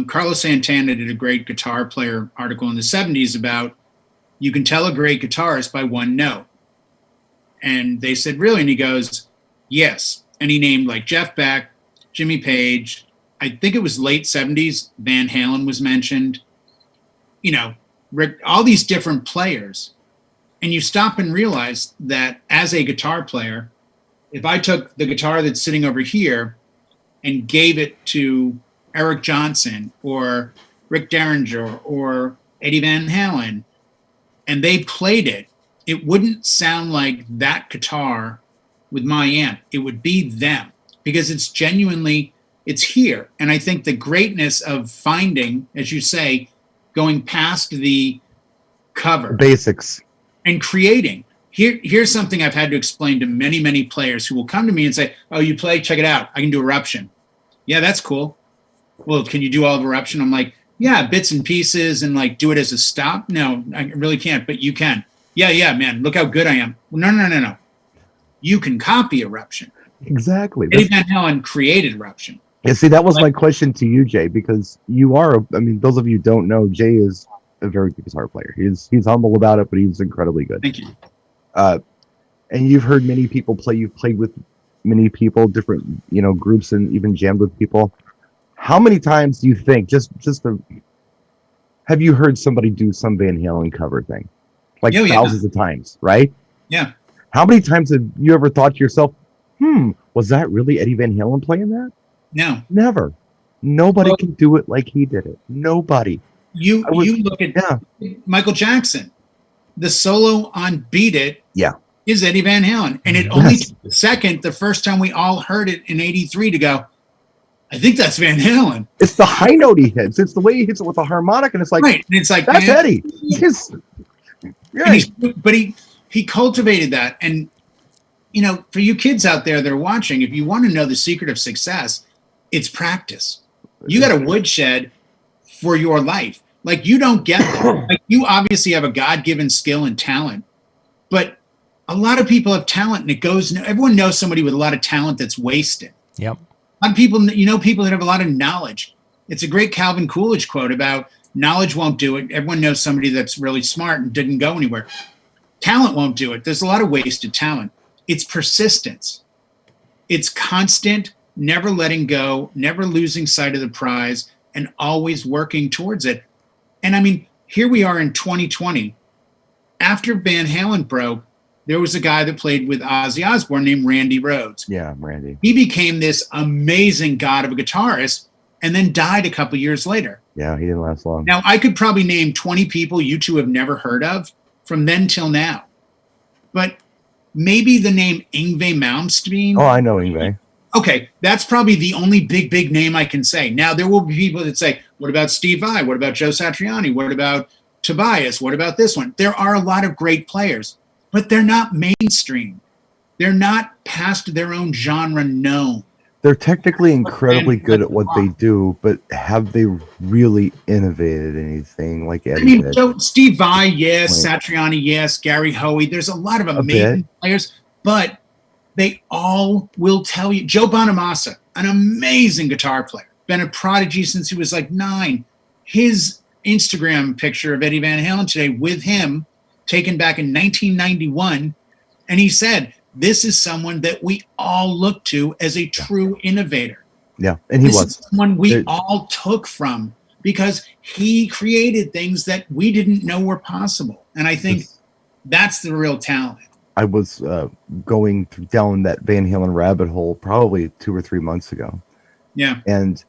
Carlos Santana did a great guitar player article in the 70s about you can tell a great guitarist by one note. And they said, really? And he goes, yes. And he named like Jeff Beck, Jimmy Page. I think it was late 70s. Van Halen was mentioned. You know, Rick, all these different players. And you stop and realize that as a guitar player, if I took the guitar that's sitting over here and gave it to Eric Johnson or Rick Derringer or Eddie Van Halen, and they played it, it wouldn't sound like that guitar with my amp. It would be them because it's genuinely, it's here. And I think the greatness of finding, as you say, going past the cover. Basics. And creating. Here's something I've had to explain to many, many players who will come to me and say, oh, you play, check it out. I can do Eruption. Yeah, that's cool. Well, can you do all of Eruption? I'm like, yeah, bits and pieces and like do it as a stop. No, I really can't, but you can. Yeah, man, look how good I am. Well, no. You can copy Eruption. Exactly. Eddie Van Halen created Eruption. Yeah, see, that was my question to you, Jay, because you are, I mean, those of you who don't know, Jay is a very good guitar player. He's humble about it, but he's incredibly good. Thank you. And you've heard many people play. You've played with many people, different groups, and even jammed with people. How many times do you think have you heard somebody do some Van Halen cover thing, like thousands of times, right? Yeah. How many times have you ever thought to yourself, was that really Eddie Van Halen playing that? No. Never. Nobody can do it like he did it. Nobody. You look at Michael Jackson. The solo on Beat It is Eddie Van Halen. And it only took a second, the first time we all heard it in 83 to go, I think that's Van Halen. It's the high note he hits. It's the way he hits it with the harmonic. And it's like, right. And it's like, that's man, Eddie. But he cultivated that. And, for you kids out there that are watching, if you want to know the secret of success, it's practice. You got a woodshed for your life. Like, you don't get that. Like, you obviously have a God-given skill and talent, but a lot of people have talent, and everyone knows somebody with a lot of talent that's wasted. Yep. A lot of people, people that have a lot of knowledge. It's a great Calvin Coolidge quote about knowledge won't do it. Everyone knows somebody that's really smart and didn't go anywhere. Talent won't do it. There's a lot of wasted talent. It's persistence. It's constant never letting go, never losing sight of the prize, and always working towards it. And I mean, here we are in 2020. After Van Halen broke, there was a guy that played with Ozzy Osbourne named Randy Rhoads. Yeah, Randy. He became this amazing god of a guitarist and then died a couple years later. Yeah, he didn't last long. Now, I could probably name 20 people you two have never heard of from then till now. But maybe the name Yngwie Malmsteen. Oh, I know Yngwie. Okay, that's probably the only big name I can say. Now, there will be people that say, what about Steve Vai? What about Joe Satriani? What about Tobias? What about this one? There are a lot of great players, but they're not mainstream. They're not past their own genre known. They're technically incredibly good at what they do, but have they really innovated anything like Eddie did? So Steve Vai, yes. Satriani, yes. Gary Hoey. There's a lot of amazing players, but they all will tell you. Joe Bonamassa, an amazing guitar player, been a prodigy since he was like 9. His Instagram picture of Eddie Van Halen today with him, taken back in 1991, and he said, this is someone that we all look to as a true innovator. Yeah, and he was. This is someone we all took from because he created things that we didn't know were possible. And I think that's the real talent. I was going down that Van Halen rabbit hole probably 2 or 3 months ago. Yeah. And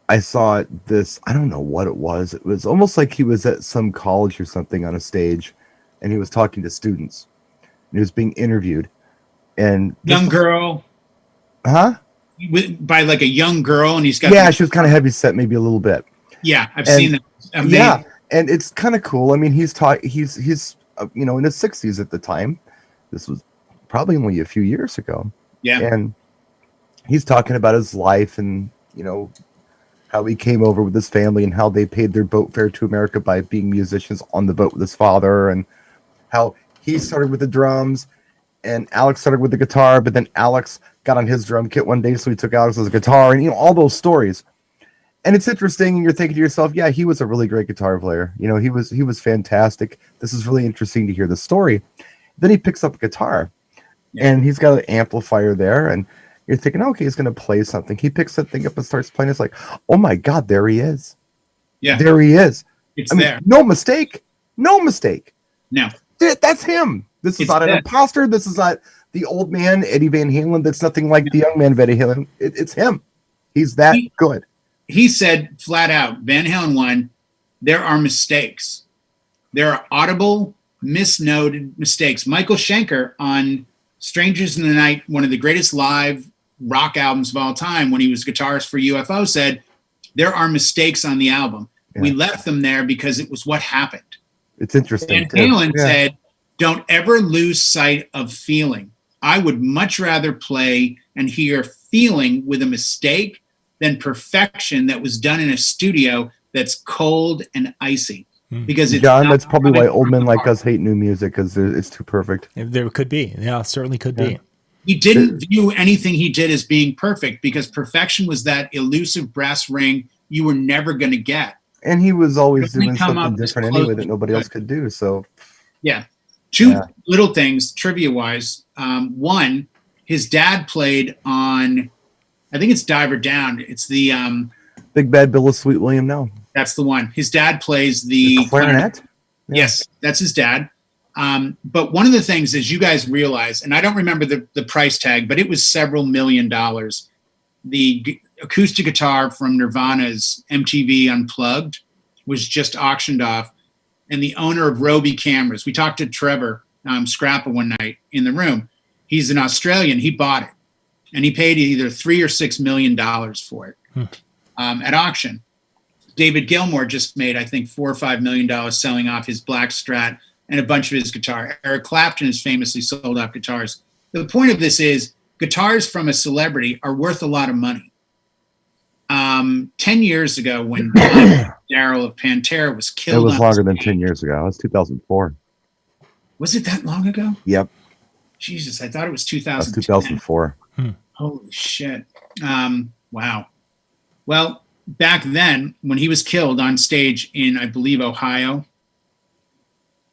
I saw this, I don't know what it was. It was almost like he was at some college or something on a stage, and he was talking to students. And he was being interviewed. And young girl. Huh? By like a young girl, and he's got. Yeah, she was kind of heavy set, maybe a little bit. Yeah, I've seen that. Amazing. Yeah, and it's kind of cool. I mean, he's you know, in his 60s at the time. This was probably only a few years ago. Yeah, and he's talking about his life and, you know, how he came over with his family and how they paid their boat fare to America by being musicians on the boat with his father, and how he started with the drums and Alex started with the guitar, but then Alex got on his drum kit one day, so he took Alex's guitar, and, you know, all those stories. And it's interesting, and you're thinking to yourself, yeah, he was a really great guitar player. You know, he was fantastic. This is really interesting to hear the story. Then he picks up a guitar, and he's got an amplifier there, and you're thinking, okay, he's going to play something. He picks that thing up and starts playing. It's like, oh my God, there he is. Yeah, there he is. It's there. No mistake. No mistake. No. That's him. This is not an imposter. This is not the old man, Eddie Van Halen. That's nothing like the young man of Eddie Halen. It's him. He's that good. He said flat out, Van Halen 1, there are mistakes. There are audible, misnoted mistakes. Michael Schenker on Strangers in the Night, one of the greatest live rock albums of all time, when he was guitarist for UFO, said, there are mistakes on the album. Yeah. We left them there because it was what happened. It's interesting. Van Halen said, don't ever lose sight of feeling. I would much rather play and hear feeling with a mistake than perfection that was done in a studio that's cold and icy. Because it's John, that's probably why old men like us hate new music, because it's too perfect. There could be. Yeah, certainly could be. He didn't view anything he did as being perfect because perfection was that elusive brass ring you were never going to get. And he was always doing something different anyway that nobody else could do. So, yeah. Two little things, trivia-wise. One, his dad played on, I think it's Diver Down. It's the Big Bad Bill of Sweet William. No, that's the one. His dad plays the clarinet. Yeah. Yes, that's his dad. But one of the things is, you guys realize, and I don't remember the price tag, but it was several $1 million. The acoustic guitar from Nirvana's MTV Unplugged was just auctioned off. And the owner of Roby Cameras, we talked to Trevor Scrappa one night in the room. He's an Australian. He bought it, and he paid either $3 or $6 million for it at auction. David Gilmour just made, I think, $4 or $5 million selling off his Black Strat and a bunch of his guitar. Eric Clapton has famously sold off guitars. The point of this is, guitars from a celebrity are worth a lot of money. 10 years ago, when Darrell of Pantera was killed. It was longer than 10 years ago. It was 2004. Was it that long ago? Yep. Jesus, I thought it was 2000. 2004. Holy shit. Wow. Well, back then, when he was killed on stage in, I believe, Ohio,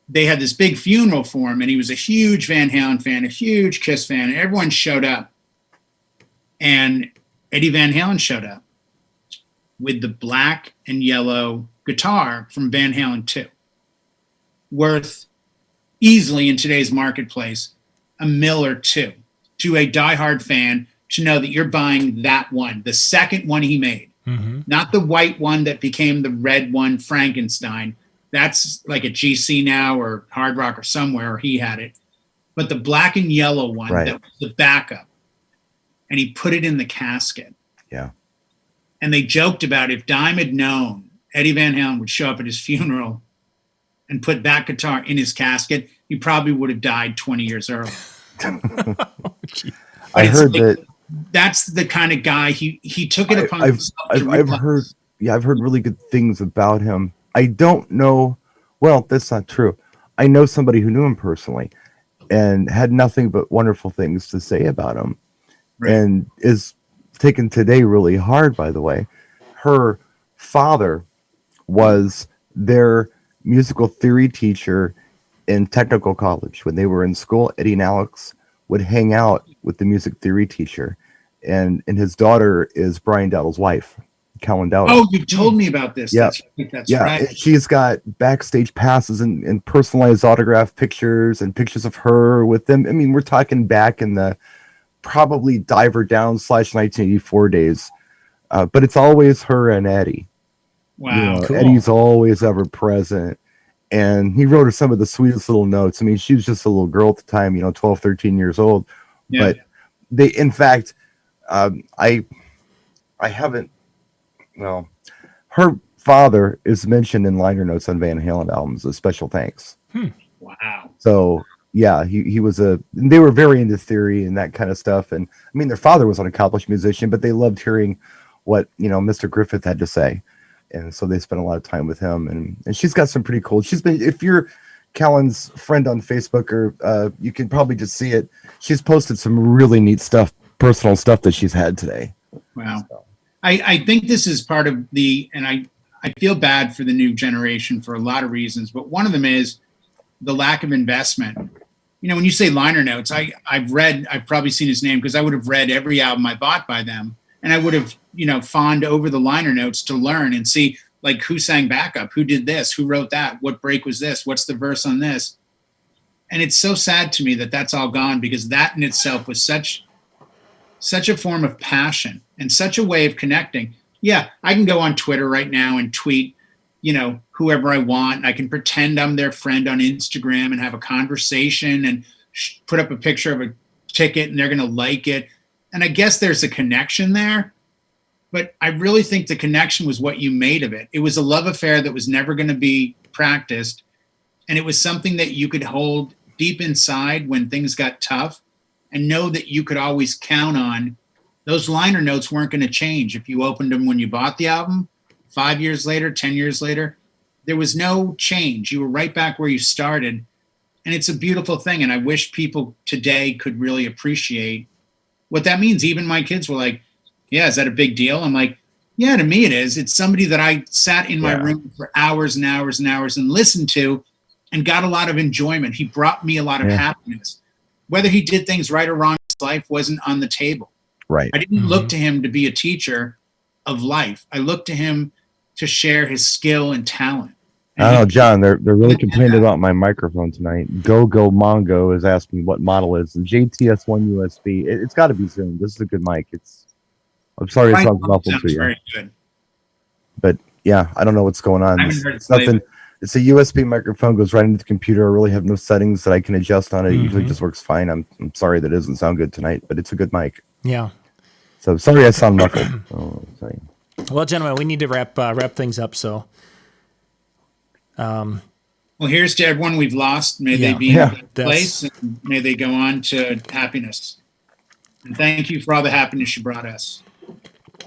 they had this big funeral for him, and he was a huge Van Halen fan, a huge Kiss fan, and everyone showed up. And Eddie Van Halen showed up with the black and yellow guitar from Van Halen 2, worth easily in today's marketplace $1 million or $2 million to a diehard fan to know that you're buying that one, the second one he made, not the white one that became the red one, Frankenstein. That's like a GC now or Hard Rock or somewhere, or he had it. But the black and yellow one, Right. that was the backup. And he put it in the casket. Yeah. And they joked about if Dime had known Eddie Van Halen would show up at his funeral and put that guitar in his casket, he probably would have died 20 years early. I heard that. That's the kind of guy he took it upon himself to I've realize. I've heard really good things about him. I don't know. Well, that's not true. I know somebody who knew him personally and had nothing but wonderful things to say about him, Right. and is taken today really hard, by the way. Her father was their musical theory teacher in technical college. When they were in school, Eddie and Alex would hang out with the music theory teacher, and his daughter is Brian Dowdle's wife, Helen Dowdle. Oh, you told me about this. Yeah. That's Yeah, right. and she's got backstage passes and personalized autograph pictures and pictures of her with them. I mean, we're talking back in the probably Diver Down / 1984 days, but it's always her and Eddie. Wow. Cool. Eddie's always ever present, and he wrote her some of the sweetest little notes. I mean, she was just a little girl at the time, 12, 13 years old. Yeah. But they, in fact, I haven't. Well, her father is mentioned in liner notes on Van Halen albums as special thanks. Wow. So yeah, he was they were very into theory and that kind of stuff. And I mean, their father was an accomplished musician, but they loved hearing what, Mr. Griffith had to say. And so they spent a lot of time with him, and she's got some pretty cool. She's been, if you're Callan's friend on Facebook, or you can probably just see it. She's posted some really neat stuff, personal stuff that she's had today. Wow. So. I think this is part of and I feel bad for the new generation for a lot of reasons, but one of them is the lack of investment. When you say liner notes, I've probably seen his name because I would have read every album I bought by them, and I would have, fawned over the liner notes to learn and see like who sang backup, who did this, who wrote that, what break was this, what's the verse on this. And it's so sad to me that that's all gone, because that in itself was such a form of passion and such a way of connecting. Yeah, I can go on Twitter right now and tweet, whoever I want. And I can pretend I'm their friend on Instagram and have a conversation and put up a picture of a ticket and they're going to like it. And I guess there's a connection there, but I really think the connection was what you made of it. It was a love affair that was never going to be practiced. And it was something that you could hold deep inside when things got tough, and know that you could always count on. Those liner notes weren't going to change if you opened them when you bought the album. 5 years later, 10 years later, there was no change. You were right back where you started. And it's a beautiful thing. And I wish people today could really appreciate what that means. Even my kids were like, yeah, is that a big deal? I'm like, yeah, to me it is. It's somebody that I sat in my room for hours and hours and hours and listened to and got a lot of enjoyment. He brought me a lot of happiness. Whether he did things right or wrong in his life wasn't on the table. Right. I didn't look to him to be a teacher of life. I looked to him to share his skill and talent. And I don't know, John, they're really complaining about my microphone tonight. Go Mongo is asking what model is. The JTS1 USB. It's got to be Zoom. This is a good mic. I'm sorry it sounds muffled to you. Very good. But yeah, I don't know what's going on. I haven't heard it It's nothing. It's a USB microphone, goes right into the computer. I really have no settings that I can adjust on it. It usually just works fine. I'm sorry that it doesn't sound good tonight, but it's a good mic. Yeah. So sorry I sound muffled. Sorry. Well, gentlemen, we need to wrap things up. So, Well, here's to everyone we've lost. May they be in a good place, and may they go on to happiness. And thank you for all the happiness you brought us.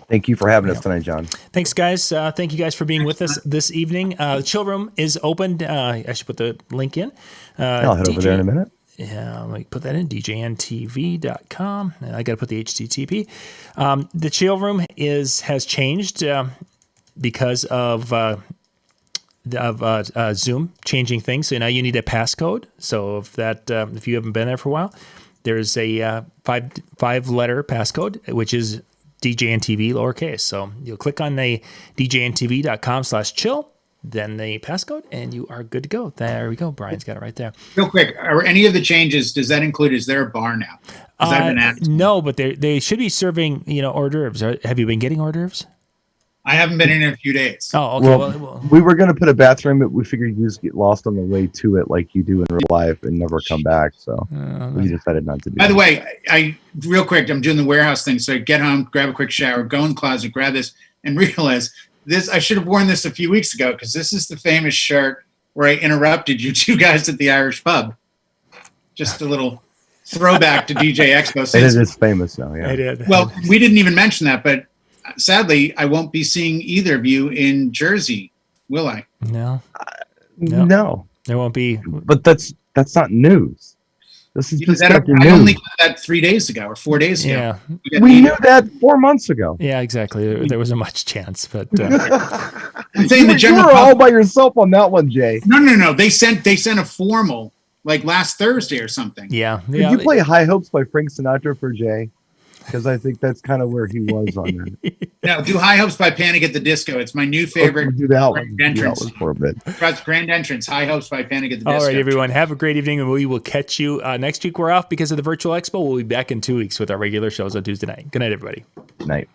Thank you for having us tonight, John. thanks, guys. Thank you guys for being with us this evening. The chill room is open. I should put the link in. I'll head over there in a minute. Yeah, let me put that in, djntv.com. I got to put the HTTP. The chill room has changed because of Zoom changing things. So now you need a passcode. So if you haven't been there for a while, there's a five-letter passcode, which is DJNTV lowercase. So you'll click on the DJNTV.com/chill, then the passcode, and you are good to go. There we go. Brian's got it right there. Real quick, are any of the changes, does that include, is there a bar now? 'Cause I've been asked. No, but they should be serving, hors d'oeuvres. Have you been getting hors d'oeuvres? I haven't been in a few days. Oh, okay. Well, we were going to put a bathroom, but we figured you just get lost on the way to it like you do in real life and never come back. So we decided not to do By that. the way, I real quick, I'm doing the warehouse thing. So I get home, grab a quick shower, go in the closet, grab this, and realize this. I should have worn this a few weeks ago because this is the famous shirt where I interrupted you two guys at the Irish pub. Just a little throwback to DJ Expo. And it is famous now, yeah. I did. Well, we didn't even mention that, but sadly, I won't be seeing either of you in Jersey, will I? No, No. there won't be. But that's not news. This is just I news. only got that 3 days ago or 4 days ago. Yeah, We knew that 4 months ago. yeah, exactly. There wasn't much chance, but I'm saying the You general were all public. by yourself on that one, Jay. No. They sent a formal like last Thursday or something. yeah. Did you play High Hopes by Frank Sinatra for Jay? Because I think that's kind of where he was on that. No, do High Hopes by Panic at the Disco. It's my new favorite. Do that one. Grand Do that entrance. one for a bit. Grand entrance. High Hopes by Panic at the All Disco. right, everyone. Have a great evening, and we will catch you next week. We're off because of the virtual expo. We'll be back in 2 weeks with our regular shows on Tuesday night. Good night, everybody. Night.